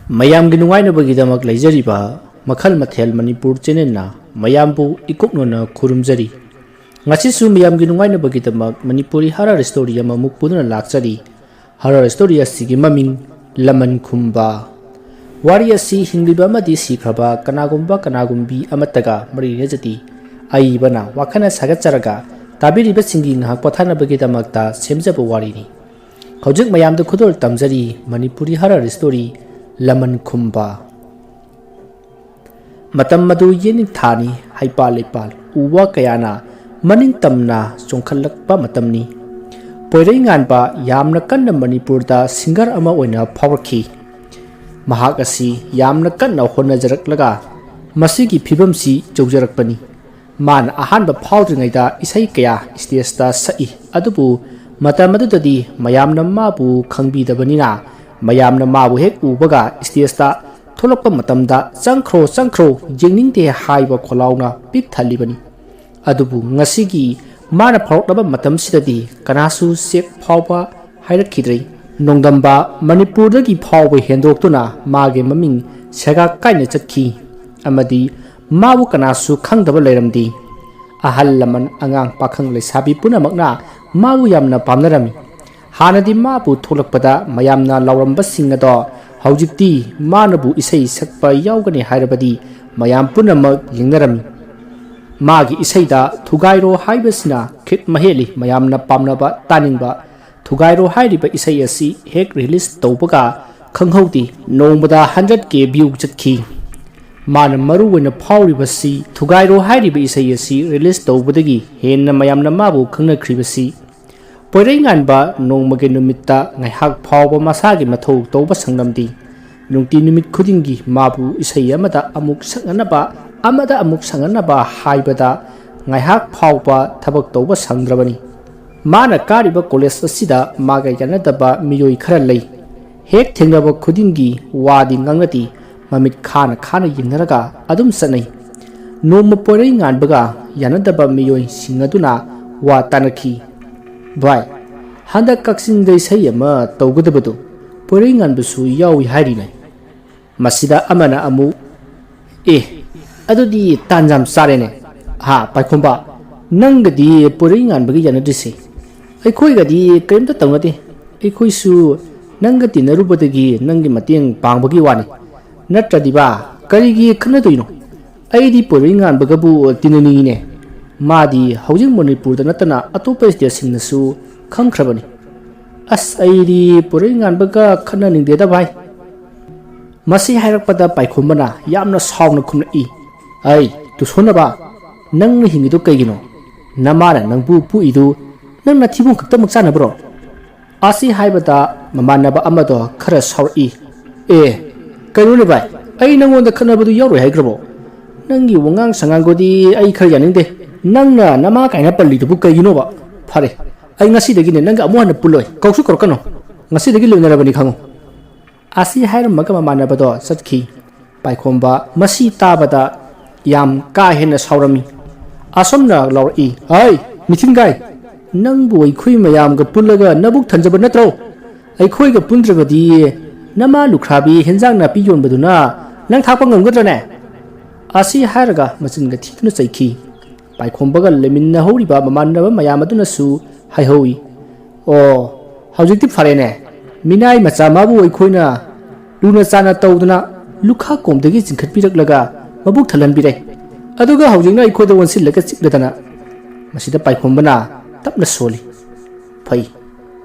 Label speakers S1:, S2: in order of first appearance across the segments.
S1: ꯃꯌꯥꯝꯒꯤ ꯅꯨꯡꯉꯥꯏꯅꯕꯒꯤꯗꯃꯛ ꯂꯩꯖꯔꯤꯕ ꯃꯈꯜ ꯃꯊꯦꯜ ꯃꯅꯤꯄꯨꯔ ꯆꯦꯅꯦꯜꯅ ꯃꯌꯥꯝꯕꯨ ꯏꯀꯣꯛꯅꯅ ꯈꯨꯔꯨꯝꯖꯔꯤ. ꯉꯁꯤꯁꯨ ꯃꯌꯥꯝꯒꯤ ꯅꯨꯡꯉꯥꯏꯅꯕꯒꯤꯗꯃꯛ ꯃꯅꯤꯄꯨꯔꯤ ꯍꯔꯔ ꯁ꯭ꯇꯣꯔꯤ ꯑꯃꯃꯨꯛ ꯄꯨꯗꯨꯅ ꯂꯥꯛꯆꯔꯤ. ꯍꯔꯔ ꯁ꯭ꯇꯣꯔꯤ ꯑꯁꯤꯒꯤ ꯃꯃꯤꯡ ꯂꯃꯟ ꯈꯨꯝꯕ. ꯋꯥꯔꯤ ꯑꯁꯤ ꯍꯤꯡꯂꯤꯕ ꯑꯃꯗꯤ ꯁꯤꯈ꯭ꯔꯕ ꯀꯅꯥꯒꯨꯝꯕꯤ ꯑꯃꯠꯇꯒ ꯃꯔꯤ ꯂꯩꯅꯖꯗꯦ. ꯑꯏꯕꯅ ꯋꯥꯈꯜꯅ ꯁꯥꯒꯠꯆꯔꯒ ꯇꯥꯕꯤꯔꯤꯕꯁꯤꯡꯒꯤ ꯉꯥꯏꯍꯥꯛ ꯄꯣꯊꯥꯅꯕꯒꯤꯗꯃꯛꯇ ꯁꯦꯝꯖꯕ ꯋꯥꯔꯤꯅꯤ. ꯍꯧꯖꯤꯛ ꯃꯌꯥꯝꯗ ꯈꯨꯗꯣꯜ ꯇꯝꯖꯔꯤ ꯃꯅꯤꯄꯨꯔꯤ ꯍꯔꯔ ꯁ꯭ꯇꯣꯔꯤ ꯂꯃꯟ ꯈꯨꯝꯕ. ꯃꯇꯝ ꯃꯗꯨ ꯌꯦꯅꯤꯡꯊꯥꯅꯤ. ꯍꯩꯄꯥꯜ ꯂꯩꯄꯥꯜ ꯎ ꯋꯥ ꯀꯌꯥꯅ ꯃꯅꯤꯡ ꯇꯝꯅ ꯆꯣꯡꯈꯠꯂꯛꯄ ꯃꯇꯝꯅꯤ. ꯄꯣꯏꯔꯩꯉꯥꯟꯕ ꯌꯥꯝꯅ ꯀꯟꯅ ꯃꯅꯤꯄꯨꯔꯗ ꯁꯤꯡꯒꯔ ꯑꯃ ꯑꯣꯏꯅ ꯐꯥꯎꯔꯛꯈꯤ. ꯃꯍꯥꯛ ꯑꯁꯤ ꯌꯥꯝꯅ ꯀꯟꯅ ꯍꯣꯠꯅꯖꯔꯛꯂꯒ ꯃꯁꯤꯒꯤ ꯐꯤꯕꯝꯁꯤ ꯌꯧꯖꯔꯛꯄꯅꯤ. ꯃꯥꯅ ꯑꯍꯥꯟꯕ ꯐꯥꯎꯗ꯭ꯔꯤꯉꯩꯗ ꯏꯁꯩ ꯀꯌꯥ ꯁ꯭ꯇꯦꯖꯇ ꯁꯛꯏ. ꯑꯗꯨꯕꯨ ꯃꯇꯝ ꯑꯗꯨꯗꯗꯤ ꯃꯌꯥꯝꯅ ꯃꯥꯕꯨ ꯈꯪꯕꯤꯗꯕꯅꯤꯅ ꯃꯌꯥꯝꯅ ꯃꯥꯕꯨ ꯍꯦꯛ ꯎꯕꯒ ꯁ꯭ꯇꯦꯖꯇ ꯊꯣꯛꯂꯛꯄ ꯃꯇꯝꯗ ꯆꯪꯈ꯭ꯔꯣ ꯌꯦꯡꯅꯤꯡꯗꯦ ꯍꯥꯏꯕ ꯈꯣꯜꯂꯥꯎꯅ ꯄꯤꯛ ꯊꯜꯂꯤꯕꯅꯤ. ꯑꯗꯨꯕꯨ ꯉꯁꯤꯒꯤ ꯃꯥꯅ ꯐꯥꯎꯔꯛꯂꯕ ꯃꯇꯝꯁꯤꯗꯗꯤ ꯀꯅꯥꯁꯨ ꯆꯦꯛ ꯐꯥꯎꯕ ꯍꯥꯏꯔꯛꯈꯤꯗ꯭ꯔꯦ. ꯅꯣꯡꯗꯝꯕ ꯃꯅꯤꯄꯨꯔꯗꯒꯤ ꯐꯥꯎꯕ ꯍꯦꯟꯗꯣꯛꯇꯨꯅ ꯃꯥꯒꯤ ꯃꯃꯤꯡ ꯁꯦꯒꯥꯛ ꯀꯥꯏꯅ ꯆꯠꯈꯤ. ꯑꯃꯗꯤ ꯃꯥꯕꯨ ꯀꯅꯥꯁꯨ ꯈꯪꯗꯕ ꯂꯩꯔꯝꯗꯦ. ꯑꯍꯜ ꯂꯃꯟ ꯑꯉꯥꯡ ꯄꯥꯈꯪ ꯂꯩꯁꯥꯕꯤ ꯄꯨꯝꯅꯃꯛꯅ ꯃꯥꯕꯨ ꯌꯥꯝꯅ ꯄꯥꯝꯅꯔꯝꯃꯤ. ꯍꯥꯟꯅꯗꯤ ꯃꯥꯕꯨ ꯊꯣꯛꯂꯛꯄꯗ ꯃꯌꯥꯝꯅ ꯂꯥꯎꯔꯝꯕꯁꯤꯡ ꯑꯗꯣ ꯍꯧꯖꯤꯛꯇꯤ ꯃꯥꯅꯕꯨ ꯏꯁꯩ ꯁꯛꯄ ꯌꯥꯎꯒꯅꯤ ꯍꯥꯏꯔꯕꯗꯤ ꯃꯌꯥꯝ ꯄꯨꯝꯅꯃꯛ ꯌꯦꯡꯅꯔꯝꯃꯤ. ꯃꯥꯒꯤ ꯏꯁꯩꯗ ꯊꯨꯒꯥꯏꯔꯣ ꯍꯥꯏꯕꯁꯤꯅ ꯈꯤꯠ ꯃꯍꯦꯜꯂꯤ ꯃꯌꯥꯝꯅ ꯄꯥꯝꯅꯕ ꯇꯥꯅꯤꯡꯕ. ꯊꯨꯒꯥꯏꯔꯣ ꯍꯥꯏꯔꯤꯕ ꯏꯁꯩ ꯑꯁꯤ ꯍꯦꯛ ꯔꯤꯂꯤꯁ ꯇꯧꯕꯒ ꯈꯪꯍꯧꯗꯦ ꯅꯣꯡꯃꯗ 100K ꯚ꯭ꯌꯨ ꯆꯠꯈꯤ. ꯃꯥꯅ ꯃꯔꯨ ꯑꯣꯏꯅ ꯐꯥꯎꯔꯤꯕꯁꯤ ꯊꯨꯒꯥꯏꯔꯣ ꯍꯥꯏꯔꯤꯕ ꯏꯁꯩ ꯑꯁꯤ ꯔꯤꯂꯤꯁ ꯇꯧꯕꯗꯒꯤ ꯍꯦꯟꯅ ꯃꯌꯥꯝꯅ ꯃꯥꯕꯨ ꯈꯪꯅꯈ꯭ꯔꯤꯕꯁꯤ ꯄꯣꯏꯔꯩꯉꯥꯟꯕ ꯅꯣꯡꯃꯒꯤ ꯅꯨꯃꯤꯠꯇ ꯉꯥꯏꯍꯥꯛ ꯐꯥꯎꯕ ꯃꯁꯥꯒꯤ ꯃꯊꯧ ꯇꯧꯕ ꯁꯪꯂꯝꯗꯦ. ꯅꯨꯡꯇꯤ ꯅꯨꯃꯤꯠ ꯈꯨꯗꯤꯡꯒꯤ ꯃꯥꯕꯨ ꯏꯁꯩ ꯑꯃꯗ ꯑꯃꯨꯛ ꯁꯛꯅꯅꯕ ꯍꯥꯏꯕꯗ ꯉꯥꯏꯍꯥꯛ ꯐꯥꯎꯕ ꯊꯕꯛ ꯇꯧꯕ ꯁꯪꯗ꯭ꯔꯕꯅꯤ. ꯃꯥꯅ ꯀꯥꯔꯤꯕ ꯀꯣꯂꯦꯖ ꯑꯁꯤꯗ ꯃꯥꯒ ꯌꯥꯅꯗꯕ ꯃꯤꯑꯣꯏ ꯈꯔ ꯂꯩ. ꯍꯦꯛ ꯊꯦꯡꯅꯕ ꯈꯨꯗꯤꯡꯒꯤ ꯋꯥꯗꯤ ꯉꯥꯡꯅꯗꯦ. ꯃꯃꯤꯠ ꯈꯥꯅ ꯌꯦꯡꯅꯔꯒ ꯑꯗꯨꯝ ꯆꯠꯅꯩ. ꯅꯣꯡꯃ ꯄꯣꯏꯔꯩꯉꯥꯟꯕꯒ ꯌꯥꯅꯗꯕ ꯃꯤꯑꯣꯏꯁꯤꯡ ꯑꯗꯨꯅ ꯋꯥ ꯇꯥꯅꯈꯤ. ꯚꯥꯏ, ꯍꯟꯗꯛ ꯀꯛꯆꯤꯡꯗ ꯏꯁꯩ ꯑꯃ ꯇꯧꯒꯗꯕꯗꯨ ꯄꯣꯏꯔꯩꯉꯥꯟꯕꯁꯨ ꯌꯥꯎꯏ ꯍꯥꯏꯔꯤꯅꯦ. ꯃꯁꯤꯗ ꯑꯃꯅ ꯑꯃꯨꯛ ꯑꯗꯨꯗꯤ ꯇꯥꯟ ꯌꯥꯝ ꯆꯥꯔꯦꯅꯦ. ꯄꯥꯏꯈꯣꯝꯕ, ꯅꯪꯒꯗꯤ ꯄꯣꯏꯔꯩꯉꯥꯟꯕꯒ ꯌꯥꯅꯗ꯭ꯔꯤꯁꯦ ꯑꯩꯈꯣꯏꯒꯗꯤ ꯀꯔꯤꯝꯇ ꯇꯧꯅꯗꯦ. ꯑꯩꯈꯣꯏꯁꯨ ꯅꯪꯒ ꯇꯤꯟꯅꯔꯨꯕꯗꯒꯤ ꯅꯪꯒꯤ ꯃꯇꯦꯡ ꯄꯥꯡꯕꯒꯤ ꯋꯥꯅꯤ. ꯅꯠꯇ꯭ꯔꯗꯤꯕ ꯀꯔꯤꯒꯤ ꯈꯠꯅꯗꯣꯏꯅꯣ? ꯑꯩꯗꯤ ꯄꯣꯏꯔꯩꯉꯥꯟꯕꯒꯕꯨ ꯇꯤꯟꯅꯅꯤꯡꯉꯤꯅꯦ. ꯃꯥꯗꯤ ꯍꯧꯖꯤꯛ ꯃꯅꯤꯄꯨꯔꯗ ꯅꯠꯇꯅ ꯑꯇꯣꯞꯄ ꯁ꯭ꯇꯦꯠꯁꯤꯡꯅꯁꯨ ꯈꯪꯈ꯭ꯔꯕꯅꯤ. ꯑꯩꯗꯤ ꯄꯣꯏꯔꯩꯉꯥꯟꯕꯒ ꯈꯠꯅꯅꯤꯡꯗꯦꯗ ꯚꯥꯏ. ꯃꯁꯤ ꯍꯥꯏꯔꯛꯄꯗ ꯄꯥꯏꯈꯣꯝꯕꯅ ꯌꯥꯝꯅ ꯁꯥꯎꯅ ꯈꯨꯝꯂꯛꯏ. ꯇꯨꯁꯣꯟꯅꯕ, ꯅꯪꯅ ꯍꯤꯡꯉꯤꯗꯨ ꯀꯩꯒꯤꯅꯣ? ꯅꯃꯥꯅ ꯅꯪꯕꯨ ꯄꯨꯏꯗꯨ ꯅꯪ ꯅꯊꯤꯕꯣꯡ ꯈꯛꯇꯃꯛ ꯆꯥꯅꯕ꯭ꯔꯣ? ꯑꯁꯤ ꯍꯥꯏꯕꯗ ꯃꯃꯥꯟꯅꯕ ꯑꯃꯗꯣ ꯈꯔ ꯁꯥꯎꯔꯛꯏ. ꯀꯩꯅꯣꯅꯦ ꯚꯥꯏ, ꯑꯩ ꯅꯪꯉꯣꯟꯗ ꯈꯠꯅꯕꯗꯨ ꯌꯥꯎꯔꯣꯏ ꯍꯥꯏꯈ꯭ꯔꯕꯣ? ꯅꯪꯒꯤ ꯋꯥꯉꯥꯡ ꯁꯉꯥꯡꯗꯨꯗꯤ ꯑꯩ ꯈꯔ ꯌꯥꯅꯤꯡꯗꯦ. ꯅꯪꯅ ꯅꯃꯥ ꯀꯥꯏꯅ ꯄꯜꯂꯤꯗꯨꯕꯨ ꯀꯩꯒꯤꯅꯣꯕ? ꯐꯔꯦ, ꯑꯩ ꯉꯁꯤꯗꯒꯤꯅꯦ ꯅꯪꯒ ꯑꯃꯨꯛ ꯍꯟꯅ ꯄꯨꯜꯂꯣꯏ. ꯀꯧꯁꯨ ꯀꯧꯔꯛꯀꯅꯣ. ꯉꯁꯤꯗꯒꯤ ꯂꯣꯏꯅꯔꯕꯅꯤ ꯈꯪꯉꯨ. ꯑꯁꯤ ꯍꯥꯏꯔꯝꯃꯒ ꯃꯃꯥꯟꯅꯕꯗꯣ ꯆꯠꯈꯤ. ꯄꯥꯏꯈꯣꯝꯕ ꯃꯁꯤ ꯇꯥꯕꯗ ꯌꯥꯝ ꯀꯥ ꯍꯦꯟꯅ ꯁꯥꯎꯔꯝꯃꯤ. ꯑꯁꯣꯝꯅ ꯂꯥꯎꯔꯛꯏ. ꯃꯤꯊꯤꯟꯒꯥꯏ, ꯅꯪꯕꯨ ꯑꯩꯈꯣꯏ ꯃꯌꯥꯝꯒ ꯄꯨꯜꯂꯒ ꯅꯕꯨꯛ ꯊꯟꯖꯕ ꯅꯠꯇ꯭ꯔꯣ? ꯑꯩꯈꯣꯏꯒ ꯄꯨꯟꯗ꯭ꯔꯕꯗꯤ ꯅꯃꯥ ꯂꯨꯈ꯭ꯔꯥꯕꯤ ꯍꯦꯟꯖꯥꯡ ꯅꯥꯄꯤ ꯌꯣꯟꯕꯗꯨꯅ ꯅꯪ ꯊꯥꯛꯄ ꯉꯝꯒꯗ꯭ꯔꯅꯦ? ꯑꯁꯤ ꯍꯥꯏꯔꯒ ꯃꯆꯤꯟꯒ ꯊꯤꯗꯨꯅ ꯆꯩꯈꯤ. ꯄꯥꯏꯈꯣꯝꯕꯒ ꯂꯩꯃꯤꯟꯅꯍꯧꯔꯤꯕ ꯃꯃꯥꯟꯅꯕ ꯃꯌꯥꯝ ꯑꯗꯨꯅꯁꯨ ꯍꯥꯏꯍꯧꯏ. ꯍꯧꯖꯤꯛꯇꯤ ꯐꯔꯦꯅꯦ. ꯃꯤꯅꯥꯏ ꯃꯆꯥ ꯃꯥꯕꯨ ꯑꯩꯈꯣꯏꯅ ꯂꯨꯅ ꯆꯥꯟꯅ ꯇꯧꯗꯨꯅ ꯂꯨꯈꯥ ꯀꯣꯝꯗꯒꯤ ꯆꯤꯡꯈꯠꯄꯤꯔꯛꯂꯒ ꯃꯕꯨꯛ ꯊꯜꯍꯟꯕꯤꯔꯦ. ꯑꯗꯨꯒ ꯍꯧꯖꯤꯛꯅ ꯑꯩꯈꯣꯏꯗ ꯑꯣꯟꯁꯤꯜꯂꯒ ꯆꯤꯛꯂꯗꯅ. ꯃꯁꯤꯗ ꯄꯥꯏꯈꯣꯝꯕꯅ ꯇꯞꯅ ꯁꯣꯜꯂꯤ. ꯐꯩ,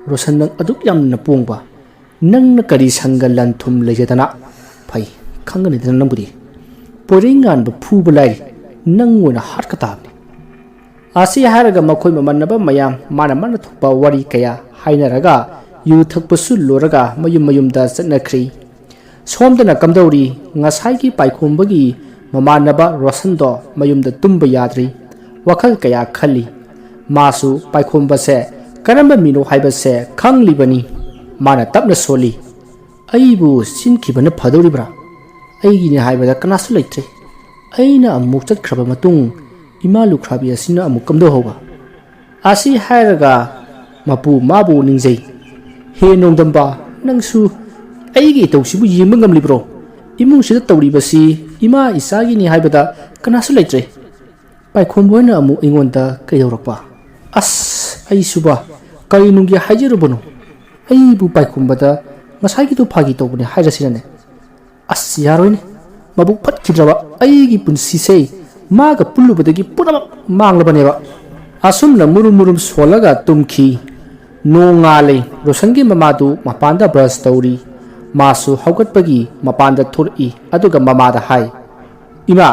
S1: ꯔꯣꯁꯟ, ꯅꯪ ꯑꯗꯨꯛ ꯌꯥꯝꯅ ꯄꯣꯡꯕ. ꯅꯪꯅ ꯀꯔꯤ ꯁꯪꯒ ꯂꯟ ꯊꯨꯝ ꯂꯩꯖꯗꯅ? ꯐꯩ, ꯈꯪꯒꯅꯤꯗꯅ ꯅꯪꯕꯨꯗꯤ. ꯄꯣꯏꯔꯩꯉꯥꯟꯕ ꯐꯨꯕ ꯂꯥꯏꯔꯤ, ꯅꯪ ꯑꯣꯏꯅ ꯍꯥꯠꯀ ꯇꯥꯕꯅꯤ. ꯑꯁꯤ ꯍꯥꯏꯔꯒ ꯃꯈꯣꯏ ꯃꯃꯥꯟꯅꯕ ꯃꯌꯥꯝ ꯃꯥꯅ ꯊꯣꯛꯄ ꯋꯥꯔꯤ ꯀꯌꯥ ꯍꯥꯏꯅꯔꯒ ꯌꯨ ꯊꯛꯄꯁꯨ ꯂꯣꯏꯔꯒ ꯃꯌꯨꯝꯗ ꯆꯠꯅꯈ꯭ꯔꯤ. ꯁꯣꯝꯗꯅ ꯀꯝꯗꯧꯔꯤ? ꯉꯁꯥꯏꯒꯤ ꯄꯥꯏꯈꯣꯝꯕꯒꯤ ꯃꯃꯥꯟꯅꯕ ꯔꯣꯁꯟꯗꯣ ꯃꯌꯨꯝꯗ ꯇꯨꯝꯕ ꯌꯥꯗ꯭ꯔꯤ. ꯋꯥꯈꯜ ꯀꯌꯥ ꯈꯜꯂꯤ. 마수 पाइखोम्बसे करेंब मीनो हाइबसे खंगलिबनी माना तपना सोली अइबु सिनखिबना फदौरिब्रा अइगिने हाइबदा कनासु लैत्रे अइना अमुक चतख्रबा मतुंग इमा लुख्राबी असिना अमुक कमदो होबा आसि हाइरगा मपु माबु निंजै हे नोंदंबा नंसु अइगी तौसिबु येंबा ngamलिब्रो इमुंगसिदा तौरीबसी इमा इसागिनी हाइबदा कनासु लेत्रे पाइखोंबोयना अमु इंगोंदा कयौरकपा अस आई सुबा करिनुंगी हाइजरुबनो अइबु पाइखोंबदा ngसाइगिदु फागी तौबने हाइरसिनाने अस यारोइने मबुक फटखिद्रबा अइगी पुनसिसे मागा पुल्लुबदगी पुनमक मांगलबनेबा असुमना मुरुम मुरुम सोलगा तुमखी नोंगाले रोशनगी ममादु मपांदा ब्रश तौरी मासु हौगटपगी मपांदा थोरई अदुगा ममादा हाय इमा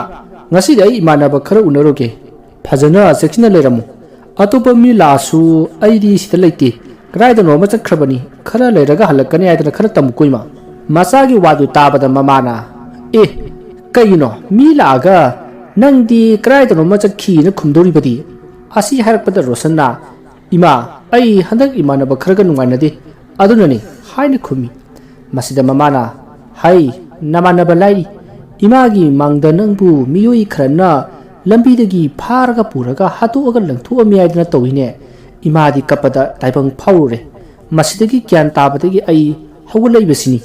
S1: ngasiदा इमानबा खरा उनरोगे फजना सेक्सिना लेरमु अतोपा मी लासु आइदी सिदा लेते कदाइदनो मा चखरबनी खरा लेरगा हलकने आइदना खरा तमुकोइमा मसागी वादु ताबदा ममाना ए कइनो मी लागा नंगदी कदाइदनो मा चखी न खुमदोरिबदी असी हारपदा रोशनना इमा आई हंदक इमानबा खरगा नुंगाइनदे अदुननी हाइने खुमी मसिदा ममाना हाय नमानबा लाइरी इमागी मांगदा नंगबु मियोई खरना लंबीदगी फारगा पुरगा हातोगा लंगथुअमी आइदना तौइने इमादी कपदा ताइबंग फाउरे मसिदगी ज्ञान ताबदगी आई हौगलैबसिनी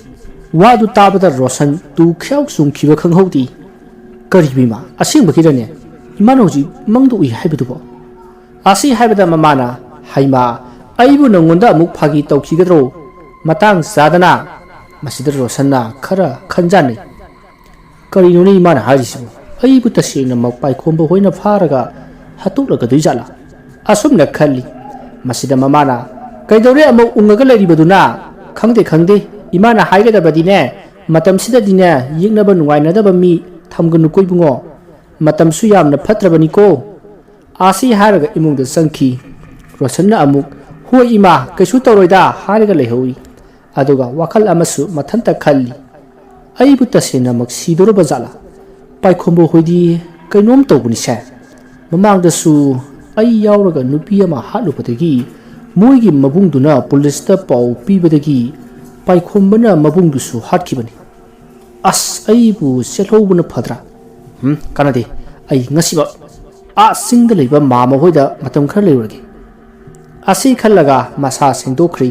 S1: वादु ताबदा रोशन तु ख्याउ सुंखिबा खंगहौदी करिबिमा असिंबखिरने इमान होजि मंगदु इ हाइबदुबो आसी हाइबदा ममाना हाइमा आइबु नंगोंदा अमुक फागी तौखिगद्रो मतंग सादना मसिद रोशनना खरा खंजाने करिनुने इमान हारिसिबो अइबु तसेंगना मक पाइखोंबो होइना फारगा हतुलगा दुइजाला असुमना खल्ली मसिदा ममाना कैदौरे अमुक उंगगा लैरिबदुना खंगदे खंगदे इमाना हाइगदबदिने मतमसिददिने यिंगनबा नुंगाइनदबा मी थमगनु कोइबुंगो मतमसु यामना फत्रबनिको आसी हारगा इमुंगदा संखी रोशनना अमुक हुई इमा कैसु तौरोइदा हारगा लेहौई अदुगा वाखल अमसु मथंता खल्ली अइबु तसेंगना मक सिदोरबा जाला पाइखोंबो होइदी कैनोम तौबनिसे ममांगदसु आई यावरगा नुपी अमा हालुबदगी मोइगी मबुंगदुना पुलिसता पाउ पीबदगी पाइखोंबना मबुंगदुसु हाटखिबनी अस अइबु सेलौबना फद्रा कानादे आई ngasiba आ सिंगदा लेबा मामा होइदा मतम खर लेउरगे असी खल्लगा मसा सेंदोख्री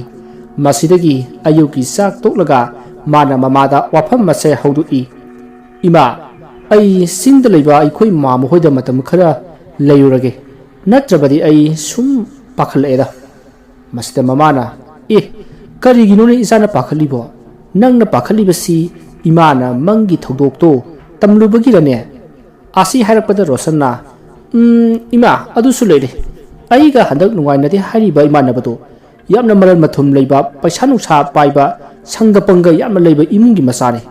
S1: मसिदगी अयुगी साक तोकलगा माना ममादा वाफम मसे हौदुई इमा आई सिंगदा लेबा अइखोइ मामा होइदा मतम खरा लेउरगे नत्रबदी आई सुम पाखलेदा मसिदा ममाना ए करिगिनोने इसाना पाखलिबो नंगना पाखलिबसी इमाना मंगी थौदोकतो तमलुबगिरने आसी हारपदा रोशनना इमा अदुसु लेरे आइगा हंदक नुंगाइनदे हारिबा इमानबदो यामना मरल मथुम लेबा पैसा नुसा पाइबा संगपंग यामना लेबा इमुंगी मसाने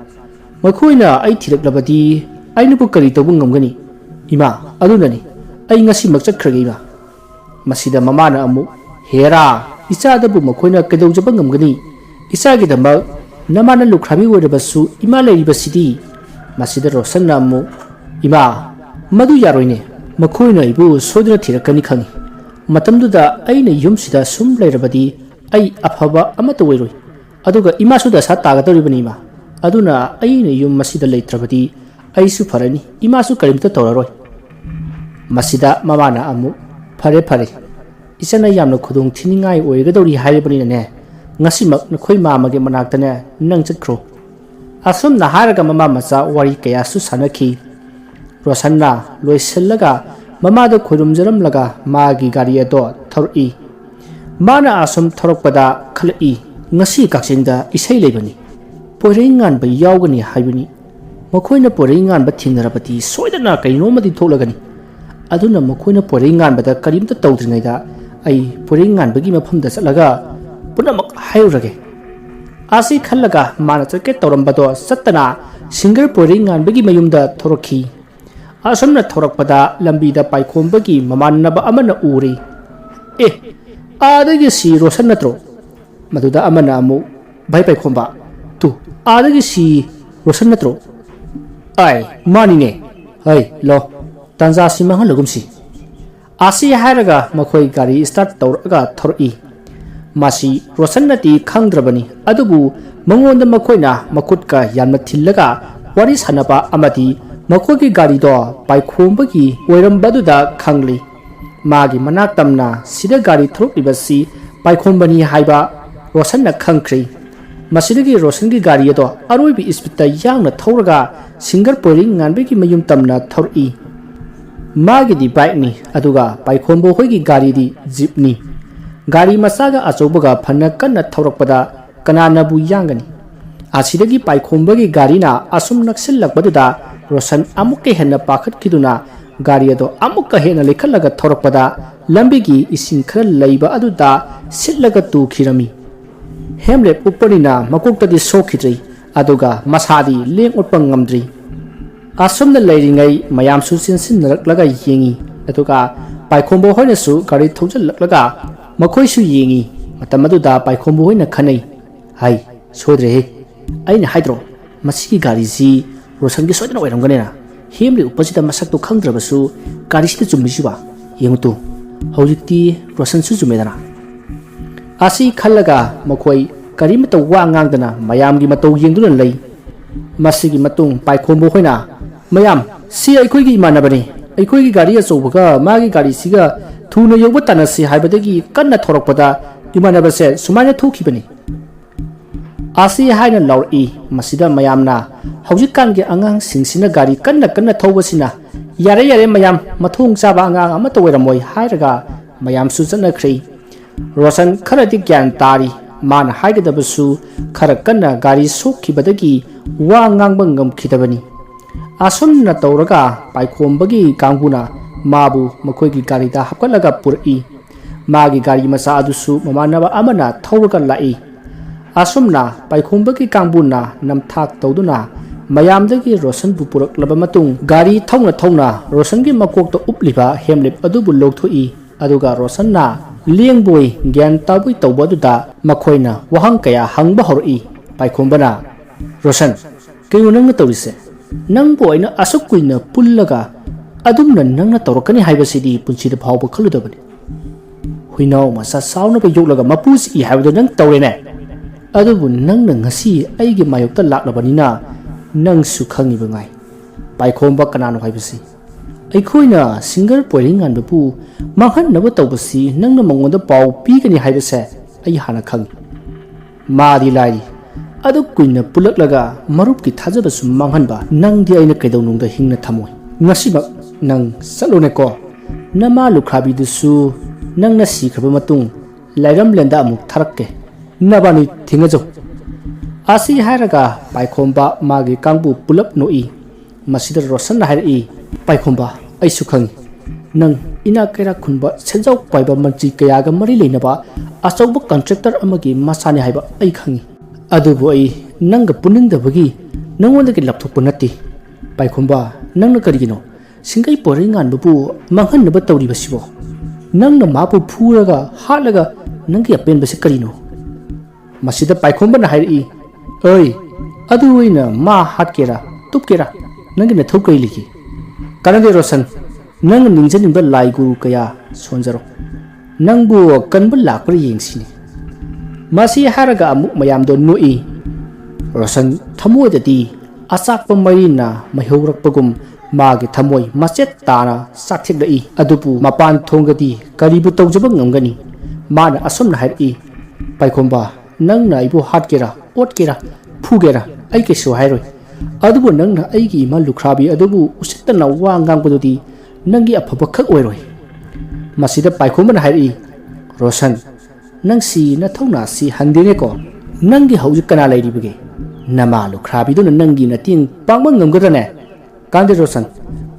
S1: मखोइना आई थिरकलबदी आइनुबु करि तौबु ngमगनी इमा अदुननी आई ngasi mak chakhrage iba masida mamana amu hera ichadabu makoina kedojaba ngamgani isagi damak namana lukhrabi oirabasu ima leiribasidi masida rosanna amu ima madu yaroine makoina ibu sodina thirakani khangi matamduda aina yumsida sum leirabadi ai afaba amata oiroi aduga ima suda sa tagadoribani ima aduna aina yum masida leitrabadi aisu farani ima su karimta toraroi masida mamana amu fare fare isana yamna khudung thiningai oigadori haibani ne ngasimak nakhoi mamage manaktane nang chakro asum na haraga mama macha wari kaya su sanakhi rosanna loisellaga mama da khurumjaram laga magi gari ado thori mana asum thorokpada khalai ngasi kaksinda isai leibani poringan ba yawgani haibani makhoina poringan ba thingarabati soidana kainomadi tholagani aduna makhoina poringan bada karimta tawdringaida ai poringan bagi mafamda chalaga punamak hayrage asi khallaga mana chake tawrambado sattana single poringan bagi mayumda thorokhi asomna thorakpada lambida paikhom-bagi mamannaba amana uri adagi si rosan natro maduda amana amu bai paikhomba tu adagi si rosan natro ai mani ne hai lo tanza simang lagumsi asi haraga makhoi gari start tawraga thor'i masi rosannati khangdrabani adubu mangonda makhoina makutka yamna thillaga wari sanaba amadi makhogi gari do paikhombagi oirambaduda khangli magi manak tamna sida gari throklibasi paikhombani haiba rosanna khangkri ꯃꯁꯤꯗꯒꯤ ꯔꯣꯁꯟꯒꯤ ꯒꯥꯔꯤ ꯑꯗꯣ ꯑꯔꯣꯏꯕ ꯏꯁꯄꯤꯠꯇ ꯌꯥꯡꯅ ꯊꯧꯔꯒ singer ꯄꯣꯏꯔꯤꯡ ꯉꯥꯟꯕꯒꯤ ꯃꯌꯨꯝ ꯇꯝꯅ ꯊꯧꯔꯛꯏ ꯃꯥꯒꯤꯗꯤ ꯕꯥꯏꯛꯅꯤ ꯑꯗꯨꯒ ꯄꯥꯏꯈꯣꯝꯕ ꯍꯣꯏꯒꯤ ꯒꯥꯔꯤꯗꯤ ꯖꯤꯞꯅꯤ ꯒꯥꯔꯤ ꯃꯆꯥꯒ ꯑꯆꯧꯕꯒ ꯐꯅ ꯀꯟꯅ ꯊꯧꯔꯛꯄꯗ ꯀꯅꯥꯅꯕꯨ ꯌꯥꯡꯒꯅꯤ ꯑꯁꯤꯗꯒꯤ ꯄꯥꯏꯈꯣꯝꯕꯒꯤ ꯒꯥꯔꯤꯅ ꯑꯁꯨꯝ ꯅꯛꯁꯤꯜꯂꯛꯄꯗꯨꯗ ꯔꯣꯁꯟ ꯑꯃꯨꯛꯀ ꯍꯦꯟꯅ ꯄꯥꯈꯠꯈꯤꯗꯨꯅ ꯒꯥꯔꯤ ꯑꯗꯣ ꯑꯃꯨꯛꯀ ꯍꯦꯟꯅ ꯂꯩꯈꯠꯂꯒ ꯊꯧꯔꯛꯄꯗ ꯂꯝꯕꯤꯒꯤ ꯏꯁꯤꯡ ꯈꯔ ꯂꯩꯕ ꯑꯗꯨꯗ ꯁꯤꯠꯂꯒ ꯇꯨꯈꯤꯔꯝꯃꯤ ꯍꯦꯝꯂꯦꯠ ꯎꯞꯄꯅꯤꯅ ꯃꯀꯣꯛꯇꯗꯤ ꯁꯣꯛꯈꯤꯗ꯭ꯔꯤ ꯑꯗꯨꯒ ꯃꯁꯥꯗꯤ ꯂꯦꯡ ꯑꯣꯠꯄ ꯉꯝꯗ꯭ꯔꯤ ꯑꯁꯨꯝꯅ ꯂꯩꯔꯤꯉꯩ ꯃꯌꯥꯝꯁꯨ ꯆꯦꯟꯁꯤꯟꯅꯔꯛꯂꯒ ꯌꯦꯡꯉꯤ ꯑꯗꯨꯒ ꯄꯥꯏꯈꯣꯝꯕ ꯍꯣꯏꯅꯁꯨ ꯒꯥꯔꯤ ꯊꯧꯖꯤꯜꯂꯛꯂꯒ ꯃꯈꯣꯏꯁꯨ ꯌꯦꯡꯉꯤ ꯃꯇꯝ ꯑꯗꯨꯗ ꯄꯥꯏꯈꯣꯝꯕ ꯍꯣꯏꯅ ꯈꯟꯅꯩ ꯍꯥꯏ ꯁꯣꯏꯗ꯭ꯔꯦꯍꯦ ꯑꯩꯅ ꯍꯥꯏꯗ꯭ꯔꯣ ꯃꯁꯤꯒꯤ ꯒꯥꯔꯤꯁꯤ ꯔꯣꯁꯟꯒꯤ ꯁꯣꯏꯗꯅ ꯑꯣꯏꯔꯝꯒꯅꯤꯅ ꯍꯦꯝꯂꯦꯠ ꯎꯞꯄꯁꯤꯗ ꯃꯁꯛꯇꯣ ꯈꯪꯗ꯭ꯔꯕꯁꯨ ꯒꯥꯔꯤꯁꯤꯗ ꯆꯨꯝꯃꯤꯁꯤꯕ ꯌꯦꯡꯉꯨꯇꯨ ꯍꯧꯖꯤꯛꯇꯤ ꯔꯣꯁꯟꯁꯨ ꯆꯨꯝꯃꯦꯗꯅ ꯑꯁꯤ ꯈꯜꯂꯒ ꯃꯈꯣꯏ ꯀꯔꯤꯃꯠꯇ ꯋꯥ ꯉꯥꯡꯗꯅ ꯃꯌꯥꯝꯒꯤ ꯃꯇꯧ ꯌꯦꯡꯗꯨꯅ ꯂꯩ ꯃꯁꯤꯒꯤ ꯃꯇꯨꯡ ꯄꯥꯏꯈꯣꯝꯕ ꯍꯣꯏꯅ ꯃꯌꯥꯝ ꯁꯤ ꯑꯩꯈꯣꯏꯒꯤ ꯏꯃꯥꯟꯅꯕꯅꯤ ꯑꯩꯈꯣꯏꯒꯤ ꯒꯥꯔꯤ ꯑꯆꯧꯕꯒ ꯃꯥꯒꯤ ꯒꯥꯔꯤꯁꯤꯒ ꯊꯨꯅ ꯌꯧꯕ ꯇꯥꯟꯅꯁꯤ ꯍꯥꯏꯕꯗꯒꯤ ꯀꯟꯅ ꯊꯧꯔꯛꯄꯗ ꯏꯃꯥꯟꯅꯕꯁꯦ ꯁꯨꯃꯥꯏꯅ ꯊꯣꯛꯈꯤꯕꯅꯤ ꯑꯁꯤ ꯍꯥꯏꯅ ꯂꯥꯎꯔꯛꯏ ꯃꯁꯤꯗ ꯃꯌꯥꯝꯅ ꯍꯧꯖꯤꯛꯀꯥꯟꯒꯤ ꯑꯉꯥꯡꯁꯤꯡꯁꯤꯅ ꯒꯥꯔꯤ ꯀꯟꯅ ꯀꯟꯅ ꯊꯧꯕꯁꯤꯅ ꯌꯥꯔꯦ ꯌꯥꯔꯦ ꯃꯌꯥꯝ ꯃꯊꯣꯡ ꯆꯥꯕ ꯑꯉꯥꯡ ꯑꯃꯠꯇ ꯑꯣꯏꯔꯝꯃꯣꯏ ꯍꯥꯏꯔꯒ ꯃꯌꯥꯝꯁꯨ ꯆꯠꯅꯈ꯭ꯔꯦ ꯔꯣꯁꯟ ꯈꯔꯗꯤ ꯒ꯭ꯌꯥꯟ ꯇꯥꯔꯤ ꯃꯥꯅ ꯍꯥꯏꯒꯗꯕꯁꯨ ꯈꯔ ꯀꯟꯅ ꯒꯥꯔꯤ ꯁꯣꯛꯈꯤꯕꯗꯒꯤ ꯋꯥ ꯉꯥꯡꯕ ꯉꯝꯈꯤꯗꯕꯅꯤ ꯑꯁꯨꯝꯅ ꯇꯧꯔꯒ ꯄꯥꯏꯈꯣꯝꯕꯒꯤ ꯀꯥꯡꯕꯨꯅ ꯃꯥꯕꯨ ꯃꯈꯣꯏꯒꯤ ꯒꯥꯔꯤꯗ ꯍꯥꯞꯀꯠꯂꯒ ꯄꯨꯔꯛꯏ ꯃꯥꯒꯤ ꯒꯥꯔꯤ ꯃꯆꯥ ꯑꯗꯨꯁꯨ ꯃꯃꯥꯟꯅꯕ ꯑꯃꯅ ꯊꯧꯔꯒ ꯂꯥꯛꯏ ꯑꯁꯨꯝꯅ ꯄꯥꯏꯈꯣꯝꯕꯒꯤ ꯀꯥꯡꯕꯨꯅ ꯅꯝꯊꯥꯛ ꯇꯧꯗꯨꯅ ꯃꯌꯥꯝꯗꯒꯤ ꯔꯣꯁꯟꯕꯨ ꯄꯨꯔꯛꯂꯕ ꯃꯇꯨꯡ ꯒꯥꯔꯤ ꯊꯧꯅ ꯊꯧꯅ ꯔꯣꯁꯟꯒꯤ ꯃꯀꯣꯛꯇ ꯎꯞꯂꯤꯕ ꯍꯦꯝꯂꯦꯠ ꯑꯗꯨꯕꯨ ꯂꯧꯊꯣꯛꯏ ꯑꯗꯨꯒ ꯔꯣꯁꯟꯅ ꯂꯦꯡꯕꯣꯏ ꯒ꯭ꯌꯥꯟ ꯇꯥꯕꯣꯏ ꯇꯧꯕ ꯑꯗꯨꯗ ꯃꯈꯣꯏꯅ ꯋꯥꯍꯪ ꯀꯌꯥ ꯍꯪꯕ ꯍꯧꯔꯛꯏ ꯄꯥꯏꯈꯣꯝꯕꯅ ꯔꯣꯁꯟ ꯀꯩꯅꯣ ꯅꯪꯅ ꯇꯧꯔꯤꯁꯦ ꯅꯪꯕꯨ ꯑꯩꯅ ꯑꯁꯨꯛ ꯀꯨꯏꯅ ꯄꯨꯜꯂꯒ ꯑꯗꯨꯝꯅ ꯅꯪꯅ ꯇꯧꯔꯛꯀꯅꯤ ꯍꯥꯏꯕꯁꯤꯗꯤ ꯄꯨꯟꯁꯤꯗ ꯐꯥꯎꯕ ꯈꯜꯂꯨꯗꯕꯅꯤ ꯍꯨꯏꯅꯥꯎ ꯃꯆꯥ ꯆꯥꯎꯅꯕ ꯌꯣꯛꯂꯒ ꯃꯄꯨ ꯆꯤꯛꯏ ꯍꯥꯏꯕꯗꯣ ꯅꯪ ꯇꯧꯔꯦꯅꯦ ꯑꯗꯨꯕꯨ ꯅꯪꯅ ꯉꯁꯤ ꯑꯩꯒꯤ ꯃꯥꯌꯣꯛꯇ ꯂꯥꯛꯂꯕꯅꯤꯅ ꯅꯪꯁꯨ ꯈꯪꯉꯤꯕ ꯉꯥꯏ ꯄꯥꯏꯈꯣꯝꯕ ꯀꯅꯥꯅꯣ ꯍꯥꯏꯕꯁꯤ ꯑꯩꯈꯣꯏꯅ ꯁꯤꯡꯒꯔ ꯄꯣꯏꯔꯤꯡ ꯉꯥꯟꯕꯕꯨ ꯃꯥꯡꯍꯟꯅꯕ ꯇꯧꯕꯁꯤ ꯅꯪꯅ ꯃꯉꯣꯟꯗ ꯄꯥꯎ ꯄꯤꯒꯅꯤ ꯍꯥꯏꯕꯁꯦ ꯑꯩ ꯍꯥꯟꯅ ꯈꯪꯉꯤ ꯃꯥꯗꯤ ꯂꯥꯏꯔꯤ ꯑꯗꯨ ꯀꯨꯏꯅ ꯄꯨꯜꯂꯛꯂꯒ ꯃꯔꯨꯞꯀꯤ ꯊꯥꯖꯕꯁꯨ ꯃꯥꯡꯍꯟꯕ ꯅꯪꯗꯤ ꯑꯩꯅ ꯀꯩꯗꯧꯅꯨꯡꯗ ꯍꯤꯡꯅ ꯊꯝꯃꯣꯏ ꯉꯁꯤꯃꯛ ꯅꯪ ꯆꯠꯂꯣꯅꯦꯀꯣ ꯅꯃꯥ ꯂꯨꯈ꯭ꯔꯥꯕꯤꯗꯨꯁꯨ ꯅꯪꯅ ꯁꯤꯈ꯭ꯔꯕ ꯃꯇꯨꯡ ꯂꯥꯏꯔꯝꯂꯦꯟꯗ ꯑꯃꯨꯛ ꯊꯥꯔꯛꯀꯦ ꯅꯕꯥꯅꯤ ꯊꯦꯡꯅꯖꯧ ꯑꯁꯤ ꯍꯥꯏꯔꯒ ꯄꯥꯏꯈꯣꯝꯕ ꯃꯥꯒꯤ ꯀꯥꯡꯕꯨ ꯄꯨꯂꯞ ꯅꯣꯛꯏ ꯃꯁꯤꯗ ꯔꯣꯁꯟꯅ ꯍꯥꯏꯔꯛꯏ ꯄꯥꯏꯈꯣꯝꯕ ꯑꯩꯁꯨ ꯈꯪꯉꯤ ꯅꯪ ꯏꯅꯥꯛ ꯀꯩꯔꯥꯛ ꯈꯨꯟꯕ ꯁꯦꯟꯖꯥꯎ ꯄꯥꯏꯕ ꯃꯟꯇ꯭ꯔꯤ ꯀꯌꯥꯒ ꯃꯔꯤ ꯂꯩꯅꯕ ꯑꯆꯧꯕ ꯀꯟꯇ꯭ꯔꯦꯛꯇꯔ ꯑꯃꯒꯤ ꯃꯆꯥꯅꯤ ꯍꯥꯏꯕ ꯑꯩ ꯈꯪꯉꯤ ꯑꯗꯨꯕꯨ ꯑꯩ ꯅꯪꯒ ꯄꯨꯅꯤꯡꯗꯕꯒꯤ ꯅꯪꯉꯣꯟꯗꯒꯤ ꯂꯥꯞꯊꯣꯛꯄ ꯅꯠꯇꯦ ꯄꯥꯏꯈꯣꯝꯕ ꯅꯪꯅ ꯀꯔꯤꯒꯤꯅꯣ ꯁꯤꯡꯒꯩ ꯄꯣꯏꯔꯩ ꯉꯥꯟꯕꯕꯨ ꯃꯥꯡꯍꯟꯅꯕ ꯇꯧꯔꯤꯕꯁꯤꯕꯣ ꯅꯪꯅ ꯃꯥꯕꯨ ꯐꯨꯔꯒ ꯍꯥꯠꯂꯒ ꯅꯪꯒꯤ ꯑꯄꯦꯟꯕꯁꯤ ꯀꯔꯤꯅꯣ ꯃꯁꯤꯗ ꯄꯥꯏꯈꯣꯝꯕꯅ ꯍꯥꯏꯔꯛꯏ ꯑꯩ ꯑꯗꯨ ꯑꯣꯏꯅ ꯃꯥ ꯍꯥꯠꯀꯦꯔꯥ ꯇꯨꯞꯀꯦꯔꯥ ꯅꯪꯒꯤ ꯅꯊꯧ ꯀꯔꯤ ꯂꯩꯒꯦ ꯀꯥꯟꯅꯗꯦ ꯔꯣꯁꯟ ꯅꯪꯅ ꯅꯤꯡꯖꯅꯤꯡꯕ ꯂꯥꯏ ꯒꯨꯔꯨ ꯀꯌꯥ ꯁꯣꯟꯖꯔꯣ ꯅꯪꯕꯨ ꯀꯟꯕ ꯂꯥꯛꯄ꯭ꯔꯥ ꯌꯦꯡꯁꯤꯅꯦ ꯃꯁꯤ ꯍꯥꯏꯔꯒ ꯑꯃꯨꯛ ꯃꯌꯥꯝꯗꯣ ꯅꯣꯛꯏ ꯔꯣꯁꯟ ꯊꯃꯣꯏꯗꯗꯤ ꯑꯆꯥꯛꯄ ꯃꯩꯅ ꯃꯩꯍꯧꯔꯛꯄꯒꯨꯝ ꯃꯥꯒꯤ ꯊꯃꯣꯏ ꯃꯆꯦꯠ ꯇꯥꯅ ꯆꯥꯛꯊꯦꯛꯂꯛꯏ ꯑꯗꯨꯕꯨ ꯃꯄꯥꯟ ꯊꯣꯡꯒꯗꯤ ꯀꯔꯤꯕꯨ ꯇꯧꯖꯕ ꯉꯝꯒꯅꯤ ꯃꯥꯅ ꯑꯁꯨꯝꯅ ꯍꯥꯏꯔꯛꯏ ꯄꯥꯏꯈꯣꯝꯕ ꯅꯪꯅ ꯑꯩꯕꯨ ꯍꯥꯠꯀꯦꯔꯥ ꯑꯣꯠꯀꯦꯔꯥ ꯐꯨꯒꯦꯔꯥ ꯑꯩ ꯀꯩꯁꯨ ꯍꯥꯏꯔꯣꯏ ꯑꯗꯨꯕꯨ ꯅꯪꯅ ꯑꯩꯒꯤ ꯏꯃꯥ ꯂꯨꯈ꯭ꯔꯥꯕꯤ ꯑꯗꯨꯕు ꯎꯁꯤꯠꯇꯅ ꯋꯥ ꯉꯥꯡꯕꯗꯨꯗꯤ ꯅꯪꯒꯤ ꯑꯐꯕ ꯈꯛ ꯑꯣꯏꯔꯣꯏ ꯃꯁꯤꯗ ꯄꯥꯏꯈꯣꯝꯕꯅ ꯍꯥꯏꯔꯛꯏ ꯔꯣꯁꯟ ꯅꯪꯁꯤ ꯅꯊꯧꯅꯥꯁꯤ ꯍꯟꯗꯦꯅꯦꯀꯣ ꯅꯪꯒꯤ ꯍꯧꯖꯤꯛ ꯀꯅꯥ ꯂꯩꯔꯤꯕꯒꯦ ꯅꯃꯥ ꯂꯨꯈ꯭ꯔꯥꯕꯤꯗꯨꯅ ꯅꯪꯒꯤ ꯃꯇꯦꯡ ꯄꯥꯡꯕ ꯉꯝꯒꯗ꯭ꯔꯅꯦ ꯀꯥꯟꯗꯦ ꯔꯣꯁꯟ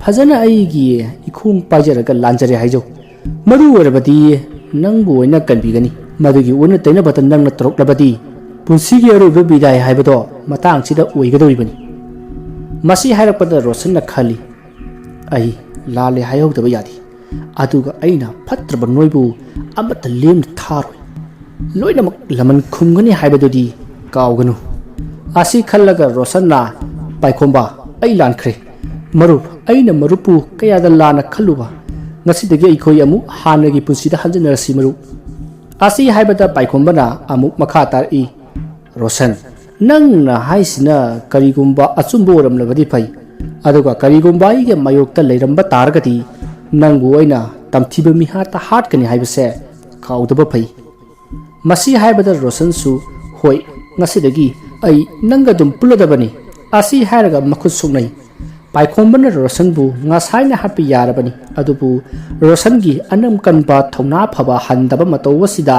S1: ꯐꯖꯅ ꯑꯩꯒꯤ ꯏꯈꯣꯡ ꯄꯥꯏꯖꯔꯒ ꯂꯥꯟꯖꯔꯦ ꯍꯥꯏꯖꯧ ꯃꯔꯨ ꯑꯣꯏꯔꯕꯗꯤ ꯅꯪꯕꯨ ꯑꯣꯏꯅ ꯀꯟꯕꯤꯒꯅꯤ ꯃꯗꯨꯒꯤ ꯑꯣꯟꯅ ꯇꯩꯅꯕꯗ ꯅꯪꯅ ꯇꯧꯔꯛꯂꯕꯗꯤ ꯄꯨꯟꯁꯤꯒꯤ ꯑꯔꯣꯏꯕ ꯕꯤꯗꯥꯏ ꯍꯥꯏꯕꯗꯣ ꯃꯇꯥꯡꯁꯤꯗ ꯑꯣꯏꯒꯗꯧꯔꯤꯕꯅꯤ ꯃꯁꯤ ꯍꯥꯏꯔꯛꯄꯗ ꯔꯣꯁꯟꯅ ꯈꯜꯂꯤ ꯑꯩ ꯂꯥꯜꯂꯦ ꯍꯥꯏꯍꯧꯗꯕ ꯌꯥꯗꯦ ꯑꯗꯨꯒ ꯑꯩꯅ ꯐꯠꯇ꯭ꯔꯕ ꯅꯣꯏꯕꯨ ꯑꯃꯠꯇ ꯂꯦꯝꯅ ꯊꯥꯔꯣꯏ ꯂꯣꯏꯅꯃꯛ ꯂꯃꯟ ꯈꯨꯝꯒꯅꯤ ꯍꯥꯏꯕꯗꯨꯗꯤ ꯀꯥꯎꯒꯅꯨ ꯑꯁꯤ ꯈꯜꯂꯒ ꯔꯣꯁꯟꯅ ꯄꯥꯏꯈꯣꯝꯕ ꯑꯩ ꯂꯥꯟꯈ꯭ꯔꯦ ꯃꯔꯨꯞ ꯑꯩꯅ ꯃꯔꯨꯞꯄꯨ ꯀꯌꯥꯗ ꯂꯥꯟꯅ ꯈꯜꯂꯨꯕ ꯉꯁꯤꯗꯒꯤ ꯑꯩꯈꯣꯏ ꯑꯃꯨꯛ ꯍꯥꯟꯅꯒꯤ ꯄꯨꯟꯁꯤꯗ ꯍꯟꯖꯤꯟꯅꯔꯁꯤ ꯃꯔꯨꯞ ꯑꯁꯤ ꯍꯥꯏꯕꯗ ꯄꯥꯏꯈꯣꯝꯕꯅ ꯑꯃꯨꯛ ꯃꯈꯥ ꯇꯥꯔꯛꯏ ꯔꯣꯁꯟ ꯅꯪꯅ ꯍꯥꯏꯁꯤꯅ ꯀꯔꯤꯒꯨꯝꯕ ꯑꯆꯨꯝꯕ ꯑꯣꯏꯔꯝꯂꯕꯗꯤ ꯐꯩ ꯑꯗꯨꯒ ꯀꯔꯤꯒꯨꯝꯕ ꯑꯩꯒꯤ ꯃꯥꯌꯣꯛꯇ ꯂꯩꯔꯝꯕ ꯇꯥꯔꯒꯗꯤ ꯅꯪꯕꯨ ꯑꯩꯅ ꯇꯝꯊꯤꯕ ꯃꯤꯍꯥꯠꯇ ꯍꯥꯠꯀꯅꯤ ꯍꯥꯏꯕꯁꯦ ꯀꯥꯎꯗꯕ ꯐꯩ ꯃꯁꯤ ꯍꯥꯏꯕꯗ ꯔꯣꯁꯟꯁꯨ ꯍꯣꯏ ngasidagi ai nanga dum puladabani asi haraga makhut sugnai paikhombana Roshan bu ngasaina happy yarabani adubu Roshan gi anam kanba thona phaba handaba matawasida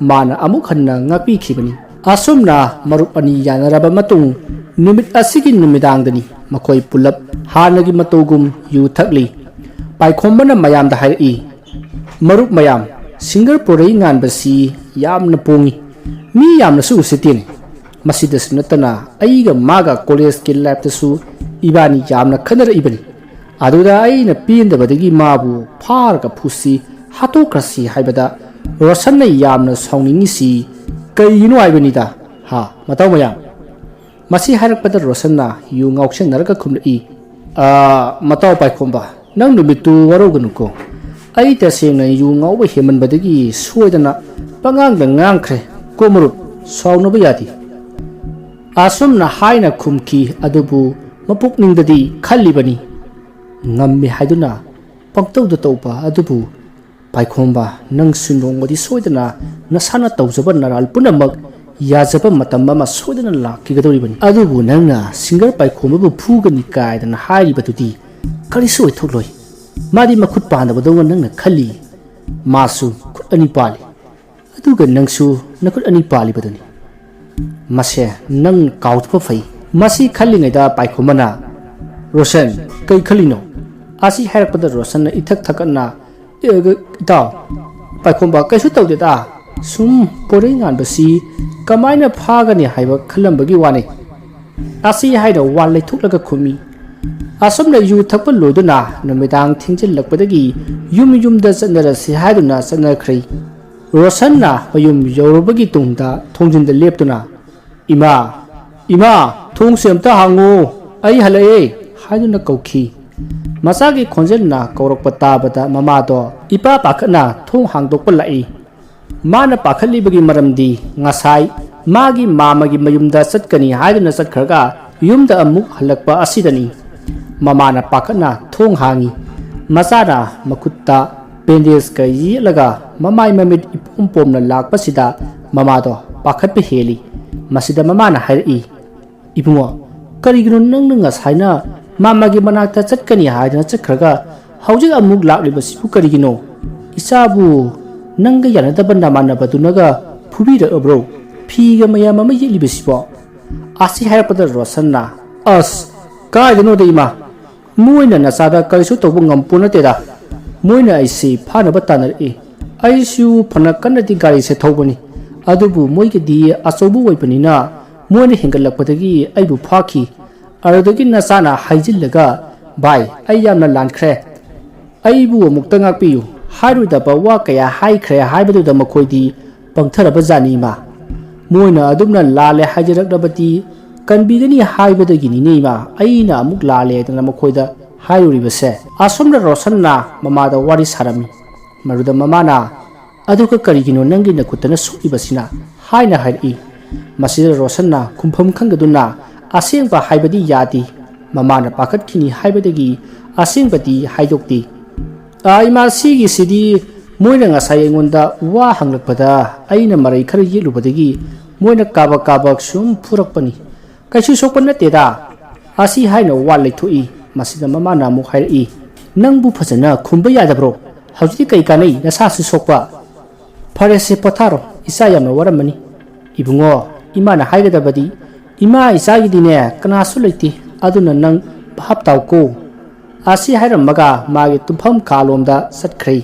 S1: mana amuk hanna ngapi khibani asumna marup ani yanaraba matung numit asigi numidangdani makoi pulap hanagi matogum yu thakli paikhombana mayam da hai marup mayam singer porei ngan basi yamna pongi mi yamna su usitini masidas natana aiga maga college ki lab tasu ibani yamna khanara ibani aduda aina pindabadagi mabu pharga phusi hatokrasi haibada Roshan na yamna songningi si kaino aibani da ha mataw mayam masi harakpada Roshan na yu ngaukseng naraka khumri mataw paikhomba nang numitu waroganuko ai tasengna yu ngauba hemanbadagi soidana pangang da ngangkhre komurup sawnaba yadi asumna haina khumki adubu mapukningdadi khallibani ngammi haiduna pangtawda tawba adubu paikhomba nang sunongodi soidana nasana tawjaba naral punamak yajaba matam ama soidana lakigadoribani adubu nangna singer paikhomba bu phugani kaidana hairibadudi kari soi thokloi madi makhut pandabadonga nangna khalli masu khut ani pali aduga nangsu nakut ani pali badani mase nang kautpa fai masi khallingaida paikhomana Roshan kai khalino asi harakpada Roshan na ithak thakana itaw paikhomba kaisu tawdeta sum porei ngan basi kamaina phagani haiba khalambagi wani asi haida walai thuklaga khumi asomna yu thakpa loduna numidang thingjil lakpadagi yumda chanarasi haiduna chanakhrai Roshan na mayum yorobagi tungda thongjinda leptuna ima thong semta hangu ai halae haiduna kaukhi masagi khonjel na kaurakpa tabada mamado ipa pakhana thong hangdokpa lai mana pakhallibagi maramdi ngasai magi mamagi mayumda chatkani haiduna chatkharga yumda amuk halakpa asidani mamana pakhana thong hangi masana makutta pendes ka yelaga mamai mamit ipumpomna lakpasida mamado pakhatpa heli masida mamana hairi ibungo karigino nang ngasaina mamagi manakta chatkani haidana chakharga haujik amuk laklibasibu karigino isabu nanga yanadaba namanabatunaga phubira abro phiga mayam ama yelibasibo asi harapada Roshanna as kaidano de ima moina nasada kaisu tobu ngampuna teda moina aisi phana batanar aisu phana kanati gari se thobani adubu moige di asobu waipanina moina hengalakpadagi aibu phaki aradagi nasana haijillaga bai ayyamna lankhre aibu mukta ngakpiyu hairudaba wa kaya haikhre haibaduda makoidi pangtharaba janima moina adumna lale haijarakdabati kanbigani haibadagi ninima aina amuk lale dana makoida hairuribase asomna Roshanna mamada wari sarami maruda mamana aduka karigino nangi nakutana suibasina haina hairi masida Roshanna kumpham khangaduna asengba haibadi yadi mamana pakhatkini haibadagi asengbati haidokti aima sigi sidi moina ngasai engonda wa hanglakpada aina marai khara yelubadagi moina kabak sum phurakpani kaisu sokpana teda asi haina wal leithui masida mamana mu hairi nangbu phajana khumba yadabro hauji kai kanai nasa su sokpa farese potharo isa yamna waramani ibungo imana haigadabadi ima isa gidine kanasu leiti aduna nang bhap tawko asi hairamaga magi tumpham kalomda satkhrai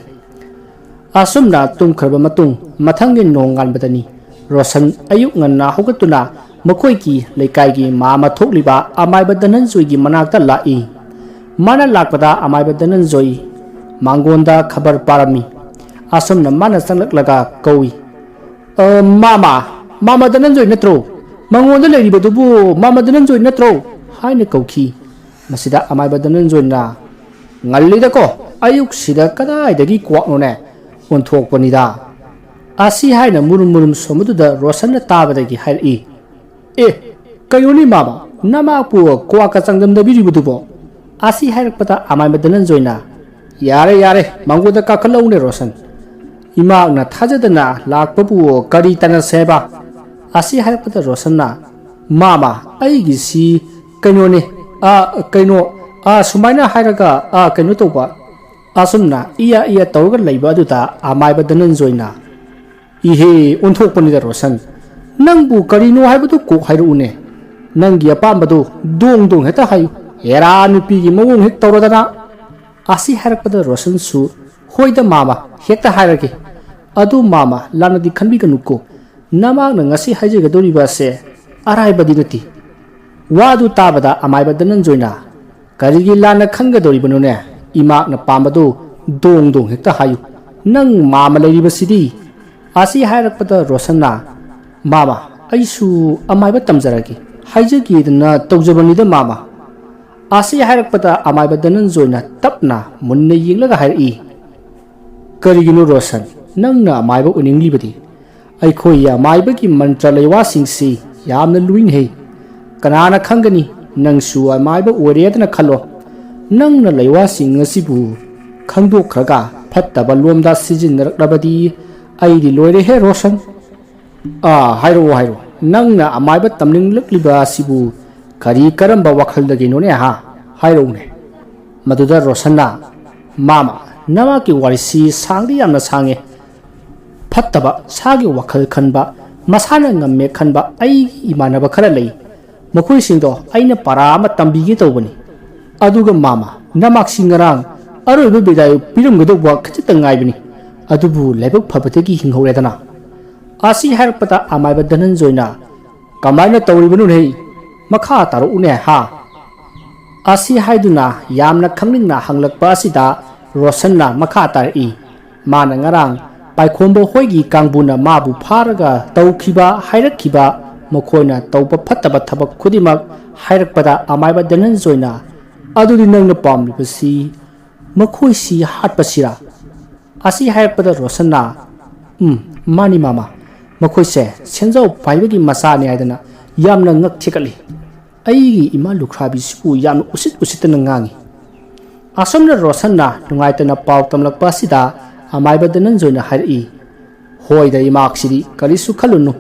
S1: asumna tumkharba matung mathangi nongan badani Roshan ayuk nganna hogatuna makoi ki leikai gi mama thokliba amaiba dananjoi gi manakta lai mana lakpada amaiba dananjoi mangonda khabar parami asumna mana sanlaklaga kawi mama dananjoi natro mangonda leiribadubu mama dananjoi natro haina kauki masida amaiba dananjoi na ngalida ko ayuk sida kadaidagi kwaknone onthokpanida asi haina murum somududa Roshanna tabadagi hairi kayoni mama nama pu kwa ka changdam da biribudubo asi hairakpata amai madanan joina yare mangoda ka khalone Roshan ima na thajadana lakpapu kari tana seba ꯑꯁꯤ ꯍꯥꯏꯔꯛꯄꯗ ꯔꯣꯁꯟꯅ ꯃꯥꯃꯥ ꯑꯩꯒꯤꯁꯤ ꯀꯩꯅꯣꯅꯦ ꯀꯩꯅꯣ ꯁꯨꯃꯥꯏꯅ ꯍꯥꯏꯔꯒ ꯀꯩꯅꯣ ꯇꯧꯕ ꯑꯁꯨꯝꯅ iya ꯇꯧꯔꯒ ꯂꯩꯕ ꯑꯗꯨꯗ ꯑꯃꯥꯏꯕ ꯙꯅꯟꯖꯣꯏꯅ ihe ꯑꯣꯟꯊꯣꯛꯄꯅꯤꯗ ꯔꯣꯁꯟ ꯅꯪꯕꯨ ꯀꯔꯤꯅꯣ ꯍꯥꯏꯕꯗꯨ ꯀꯣꯛ ꯍꯥꯏꯔꯛꯎꯅꯦ ꯅꯪꯒꯤ ꯑꯄꯥꯝꯕꯗꯨ ꯗꯣꯡ ꯍꯦꯛꯇ ꯍꯥꯏꯌꯨ ꯍꯦꯔꯥ ꯅꯨꯄꯤꯒꯤ ꯃꯑꯣꯡ ꯍꯦꯛ ꯇꯧꯔꯗꯅ ꯑꯁꯤ ꯍꯥꯏꯔꯛꯄꯗ ꯔꯣꯁꯟꯁꯨ ꯍꯣꯏꯗ ꯃꯥꯃꯥ ꯍꯦꯛꯇ ꯍꯥꯏꯔꯒꯦ ꯑꯗꯨ ꯃꯥꯃꯥ ꯂꯥꯟꯅꯗꯤ ꯈꯟꯕꯤꯒꯅꯨꯀꯣ ꯅꯃꯥꯛꯅ ꯉꯁꯤ ꯍꯥꯏꯖꯒꯗꯧꯔꯤꯕ ꯑꯁꯦ ꯑꯔꯥꯏꯕꯗꯤ ꯅꯠꯇꯦ ꯋꯥꯗꯨ ꯇꯥꯕꯗ ꯑꯃꯥꯏꯕ ꯙꯅꯟꯖꯣꯏꯅ ꯀꯔꯤꯒꯤ ꯂꯥꯟꯅ ꯈꯟꯒꯗꯧꯔꯤꯕꯅꯣꯅꯦ ꯏꯃꯥꯛꯅ ꯄꯥꯝꯕꯗꯨ ꯗꯣꯡ ꯍꯦꯛꯇ ꯍꯥꯏꯌꯨ ꯅꯪ ꯃꯥꯃ ꯂꯩꯔꯤꯕꯁꯤꯗꯤ ꯑꯁꯤ ꯍꯥꯏꯔꯛꯄꯗ ꯔꯣꯁꯟꯅ ꯃꯥꯃꯥ ꯑꯩꯁꯨ ꯑꯃꯥꯏꯕ ꯇꯝꯖꯔꯒꯦ ꯍꯥꯏꯖꯒꯦꯗꯅ ꯇꯧꯖꯕꯅꯤꯗ ꯃꯥꯃꯥ ꯑꯁꯤ ꯍꯥꯏꯔꯛꯄꯗ ꯑꯃꯥꯏꯕ ꯙꯅꯟꯖꯣꯏꯅ ꯇꯞꯅ ꯃꯨꯟꯅ ꯌꯦꯡꯂꯒ ꯍꯥꯏꯔꯛꯏ ꯀꯔꯤꯒꯤꯅꯣ ꯔꯣꯁꯟ ꯅꯪꯅ ꯑꯃꯥꯏꯕ ꯑꯣꯏꯅꯤꯡꯂꯤꯕꯗꯤ ꯑꯩꯈꯣꯏ ꯑꯃꯥꯏꯕꯒꯤ ꯃꯟꯇ꯭ꯔ ꯂꯩꯋꯥꯁꯤꯡꯁꯤ ꯌꯥꯝꯅ ꯂꯨꯏꯅꯩ ꯀꯅꯥꯅ ꯈꯪꯒꯅꯤ ꯅꯪꯁꯨ ꯑꯃꯥꯏꯕ ꯑꯣꯏꯔꯦꯗꯅ ꯈꯜꯂꯣ ꯅꯪꯅ ꯂꯩꯋꯥꯁꯤꯡ ꯑꯁꯤꯕꯨ ꯈꯪꯗꯣꯛꯈ꯭ꯔꯒ ꯐꯠꯇꯕ ꯂꯣꯝꯗ ꯁꯤꯖꯤꯟꯅꯔꯛꯂꯕꯗꯤ ꯑꯩꯗꯤ ꯂꯣꯏꯔꯦꯍꯦ ꯔꯣꯁꯟ ꯍꯥꯏꯔꯛꯑꯣ ꯅꯪꯅ ꯑꯃꯥꯏꯕ ꯇꯝꯅꯤꯡꯂꯛꯂꯤꯕ ꯑꯁꯤꯕꯨ ꯀꯔꯤ ꯀꯔꯝꯕ ꯋꯥꯈꯜꯗꯒꯤꯅꯣꯅꯦ ꯍꯥꯏꯔꯛꯎꯅꯦ ꯃꯗꯨꯗ ꯔꯣꯁꯟꯅ ꯃꯥꯃꯥ ꯅꯃꯥꯛꯀꯤ ꯋꯥꯔꯤꯁꯤ ꯁꯥꯡꯗꯤ ꯌꯥꯝꯅ ꯁꯥꯡꯉꯦ ꯐꯠꯇꯕ ꯁꯥꯒꯤ ꯋꯥꯈꯜ ꯈꯟꯕ ꯃꯁꯥꯅ ꯉꯝꯃꯦ ꯈꯟꯕ ꯑꯩꯒꯤ ꯏꯃꯥꯟꯅꯕ ꯈꯔ ꯂꯩ ꯃꯈꯣꯏꯁꯤꯡꯗꯣ ꯑꯩꯅ ꯄꯔꯥ ꯑꯃ ꯇꯝꯕꯤꯒꯦ ꯇꯧꯕꯅꯤ ꯑꯗꯨꯒ ꯃꯥꯃꯥ ꯅꯃꯥꯛꯁꯤ ꯉꯔꯥꯡ ꯑꯔꯣꯏꯕ ꯕꯤꯗꯥꯏ ꯄꯤꯔꯝꯒꯗꯧꯕ ꯈꯖꯤꯛꯇ ꯉꯥꯏꯕꯅꯤ ꯑꯗꯨꯕꯨ ꯂꯥꯏꯕꯛ ꯐꯕꯗꯒꯤ ꯍꯤꯡꯍꯧꯔꯦꯗꯅ ꯑꯁꯤ ꯍꯥꯏꯔꯛꯄꯗ ꯑꯃꯥꯏꯕ ꯙꯅꯟꯖꯣꯏꯅ ꯀꯃꯥꯏꯅ ꯇꯧꯔꯤꯕꯅꯣꯅꯦ ꯃꯈꯥ ꯇꯥꯔꯛꯎꯅꯦ ꯑꯁꯤ ꯍꯥꯏꯗꯨꯅ ꯌꯥꯝꯅ ꯈꯪꯅꯤꯡꯅ ꯍꯪꯂꯛꯄ ꯑꯁꯤꯗ ꯔꯣꯁꯟꯅ ꯃꯈꯥ ꯇꯥꯔꯛꯏ ꯃꯥꯅ ꯉꯔꯥꯡ ꯄꯥꯏꯈꯣꯝꯕ ꯍꯣꯏꯒꯤ ꯀꯥꯡꯕꯨꯅ ꯃꯥꯕꯨ ꯐꯥꯔꯒ ꯇꯧꯈꯤꯕ ꯍꯥꯏꯔꯛꯈꯤꯕ ꯃꯈꯣꯏꯅ ꯇꯧꯕ ꯐꯠꯇꯕ ꯊꯕꯛ ꯈꯨꯗꯤꯡꯃꯛ ꯍꯥꯏꯔꯛꯄꯗ ꯑꯃꯥꯏꯕ ꯙꯅꯟꯖꯣꯏꯅ ꯑꯗꯨꯗꯤ ꯅꯪꯅ ꯄꯥꯝꯂꯤꯕꯁꯤ ꯃꯈꯣꯏꯁꯤ ꯍꯥꯠꯄꯁꯤꯔꯥ ꯑꯁꯤ ꯍꯥꯏꯔꯛꯄꯗ ꯔꯣꯁꯟꯅ ꯃꯥꯅꯤ ꯃꯥꯃꯥ ꯃꯈꯣꯏꯁꯦ ꯁꯦꯟꯖꯥꯎ ꯄꯥꯏꯕꯒꯤ ꯃꯆꯥꯅꯤ ꯍꯥꯏꯗꯅ ꯌꯥꯝꯅ ꯉꯛ ꯊꯦꯛꯀꯠꯂꯤ ꯑꯩꯒꯤ ꯏꯃꯥ ꯂꯨꯈ꯭ꯔꯥꯕꯤꯁꯤꯕꯨ ꯌꯥꯝꯅ ꯎꯁꯤꯠꯇꯅ ꯉꯥꯡꯉꯤ ꯑꯁꯣꯝꯅ ꯔꯣꯁꯟꯅ ꯅꯨꯡꯉꯥꯏꯇꯅ ꯄꯥꯎ ꯇꯝꯂꯛꯄ ꯑꯁꯤꯗ ꯑꯃꯥꯏꯕ ꯙꯅꯟꯖꯣꯏꯅ ꯍꯥꯏꯔꯛꯏ ꯍꯣꯏꯗ ꯏꯃꯥꯛꯁꯤꯗꯤ ꯀꯔꯤꯁꯨ ꯈꯜꯂꯨꯅꯨ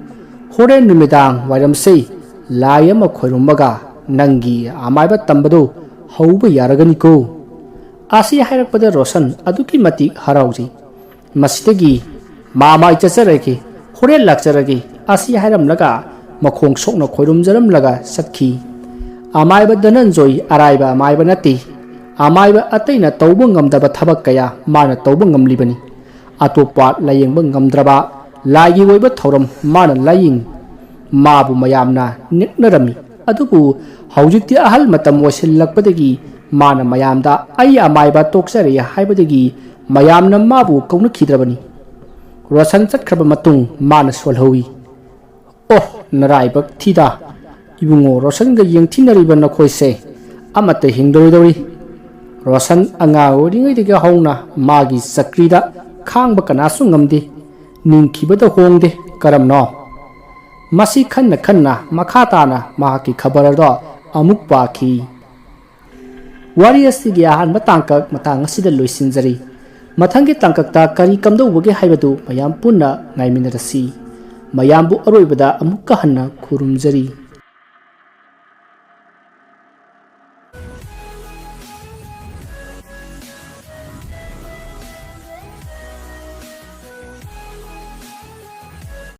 S1: ꯍꯣꯔꯦꯟ ꯅꯨꯃꯤꯗꯥꯡ ꯋꯥꯏꯔꯝꯁꯦ ꯂꯥꯏ ꯑꯃ ꯈꯣꯏꯔꯨꯝꯃꯒ ꯅꯪꯒꯤ ꯑꯃꯥꯏꯕ ꯇꯝꯕꯗꯨ ꯍꯧꯕ ꯌꯥꯔꯒꯅꯤꯀꯣ ꯑꯁꯤ ꯍꯥꯏꯔꯛꯄꯗ ꯔꯣꯁꯟ ꯑꯗꯨꯛꯀꯤ ꯃꯇꯤꯛ ꯍꯔꯥꯎꯖꯩ ꯃꯁꯤꯗꯒꯤ ꯃꯥꯃꯥ ꯑꯩ ꯆꯠꯆꯔꯒꯦ ꯍꯣꯔꯦꯟ ꯂꯥꯛꯆꯔꯒꯦ ꯑꯁꯤ ꯍꯥꯏꯔꯝꯂꯒ ꯃꯈꯣꯡ ꯁꯣꯛꯅ ꯈꯣꯏꯔꯨꯝꯖꯔꯝꯂꯒ ꯆꯠꯈꯤ ꯑꯃꯥꯏꯕ ꯙꯅꯟꯖꯣꯏ ꯑꯔꯥꯏꯕ ꯑꯃꯥꯏꯕ ꯅꯠꯇꯦ ꯑꯃꯥꯏꯕ ꯑꯇꯩꯅ ꯇꯧꯕ ꯉꯝꯗꯕ ꯊꯕꯛ ꯀꯌꯥ ꯃꯥꯅ ꯇꯧꯕ ꯉꯝꯂꯤꯕꯅꯤ ꯑꯇꯣꯞꯄ ꯂꯥꯌꯦꯡꯕ ꯉꯝꯗ꯭ꯔꯕ ꯂꯥꯏꯒꯤ ꯑꯣꯏꯕ ꯊꯧꯔꯝ ꯃꯥꯅ ꯂꯥꯌꯦꯡ ꯃꯥꯕꯨ ꯃꯌꯥꯝꯅ ꯅꯦꯛꯅꯔꯝꯃꯤ ꯑꯗꯨꯕꯨ ꯍꯧꯖꯤꯛꯇꯤ ꯑꯍꯜ ꯃꯇꯝ ꯑꯣꯏꯁꯤꯜꯂꯛꯄꯗꯒꯤ ꯃꯥꯅ ꯃꯌꯥꯝꯗ ꯑꯩ ꯑꯃꯥꯏꯕ ꯇꯣꯛꯆꯔꯦ ꯍꯥꯏꯕꯗꯒꯤ ꯃꯌꯥꯝꯅ ꯃꯥꯕꯨ ꯀꯧꯅꯈꯤꯗ꯭ꯔꯕꯅꯤ ꯔꯣꯁꯟ ꯆꯠꯈ꯭ꯔꯕ ꯃꯇꯨꯡ ꯃꯥꯅ ꯁꯣꯜꯍꯧꯏ ꯅꯔꯥꯏꯕꯛ ꯊꯤꯗ ꯏꯕꯨꯡꯉꯣ ꯔꯣꯁꯟꯒ ꯌꯦꯡꯊꯤꯅꯔꯤꯕ ꯅꯈꯣꯏꯁꯦ ꯑꯃꯠꯇ ꯍꯤꯡꯗꯣꯏꯗꯧꯔꯤ ꯔꯣꯁꯟ ꯑꯉꯥꯡ ꯑꯣꯏꯔꯤꯉꯩꯗꯒꯤ ꯍꯧꯅ ꯃꯥꯒꯤ ꯆꯀ꯭ꯔꯤꯗ ꯈꯥꯡꯕ ꯀꯅꯥꯁꯨ ꯉꯝꯗꯦ ꯅꯤꯡꯈꯤꯕꯗ ꯍꯣꯡꯗꯦ ꯀꯔꯝꯅꯣ ꯃꯁꯤ ꯈꯟꯅ ꯃꯈꯥ ꯇꯥꯅ ꯃꯍꯥꯛꯀꯤ ꯈꯕꯔ ꯑꯗꯣ ꯑꯃꯨꯛ ꯄꯥꯈꯤ ꯋꯥꯔꯤ ꯑꯁꯤꯒꯤ ꯑꯍꯥꯟꯕ ꯇꯥꯡꯀꯛ ꯃꯇꯥꯡ ꯑꯁꯤꯗ ꯂꯣꯏꯁꯤꯟꯖꯔꯤ ꯃꯊꯪꯒꯤ ꯇꯥꯡꯀꯛꯇ ꯀꯔꯤ ꯀꯝꯗꯧꯕꯒꯦ ꯍꯥꯏꯕꯗꯨ ꯃꯌꯥꯝ ꯄꯨꯟꯅ ꯉꯥꯏꯃꯤꯟꯅꯔꯁꯤ ꯃꯌꯥꯝꯕꯨ ꯑꯔꯣꯏꯕꯗ ꯑꯃꯨꯛꯀ ꯍꯟꯅ ꯈꯨꯔꯨꯝꯖꯔꯤ